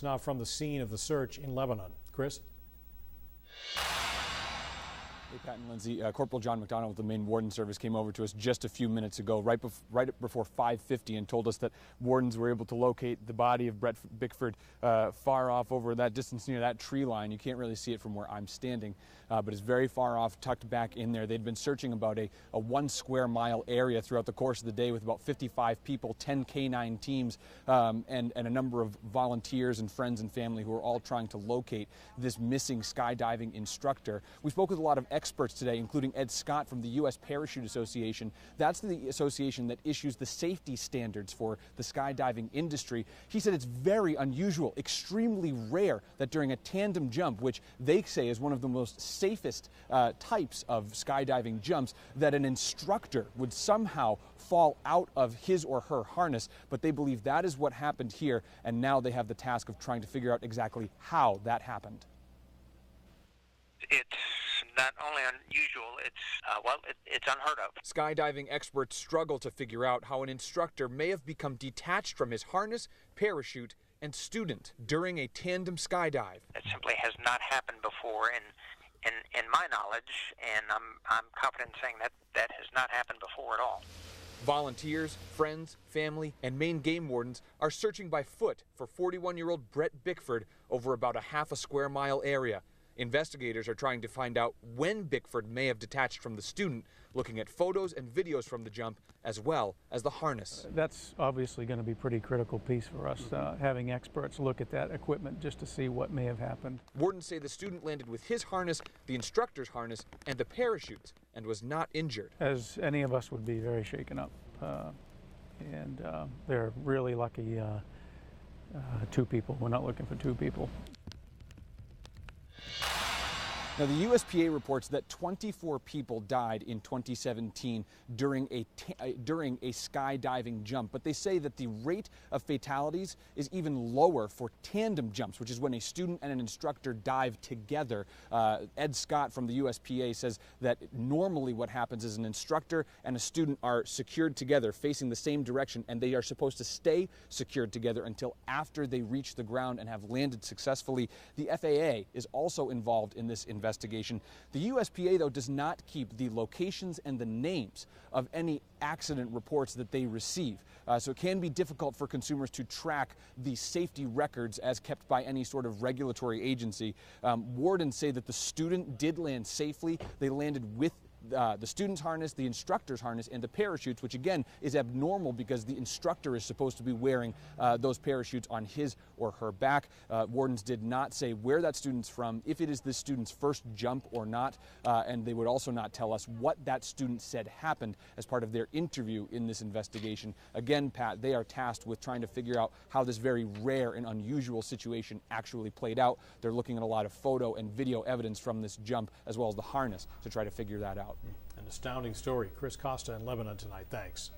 Now from the scene of the search in Lebanon. Chris? Hey, Pat and Lindsay, Corporal John McDonald with the Maine Warden Service came over to us just a few minutes ago, right before 5:50, and told us that wardens were able to locate the body of Brett Bickford far off over that distance near that tree line. You can't really see it from where I'm standing, but it's very far off, tucked back in there. They'd been searching about a 1 square mile area throughout the course of the day with about 55 people, 10 canine teams, and a number of volunteers and friends and family who are all trying to locate this missing skydiving instructor. We spoke with a lot of experts today, including Ed Scott from the U.S. Parachute Association. That's the association that issues the safety standards for the skydiving industry. He said it's very unusual, extremely rare that during a tandem jump, which they say is one of the most safest types of skydiving jumps, that an instructor would somehow fall out of his or her harness. But they believe that is what happened here, and now they have the task of trying to figure out exactly how that happened. It's not only unusual, it's unheard of. Skydiving experts struggle to figure out how an instructor may have become detached from his harness, parachute, and student during a tandem skydive. It simply has not happened before in my knowledge, and I'm confident in saying that has not happened before at all. Volunteers, friends, family, and Maine game wardens are searching by foot for 41-year-old Brett Bickford over about a half a square mile area. Investigators are trying to find out when Bickford may have detached from the student, looking at photos and videos from the jump, as well as the harness. That's obviously going to be a pretty critical piece for us, having experts look at that equipment just to see what may have happened. Wardens say the student landed with his harness, the instructor's harness, and the parachutes, and was not injured. As any of us would be very shaken up, and they're really lucky 2 people. We're not looking for 2 people. Now, the USPA reports that 24 people died in 2017 during a skydiving jump, but they say that the rate of fatalities is even lower for tandem jumps, which is when a student and an instructor dive together. Ed Scott from the USPA says that normally what happens is an instructor and a student are secured together facing the same direction, and they are supposed to stay secured together until after they reach the ground and have landed successfully. The FAA is also involved in this investigation. The USPA, though, does not keep the locations and the names of any accident reports that they receive. So it can be difficult for consumers to track the safety records as kept by any sort of regulatory agency. Wardens say that the student did land safely. They landed with the student's harness, the instructor's harness, and the parachutes, which again is abnormal because the instructor is supposed to be wearing those parachutes on his or her back. Wardens did not say where that student's from, if it is this student's first jump or not, and they would also not tell us what that student said happened as part of their interview in this investigation. Again, Pat, they are tasked with trying to figure out how this very rare and unusual situation actually played out. They're looking at a lot of photo and video evidence from this jump, as well as the harness, to try to figure that out. An astounding story. Chris Costa in Lebanon tonight. Thanks.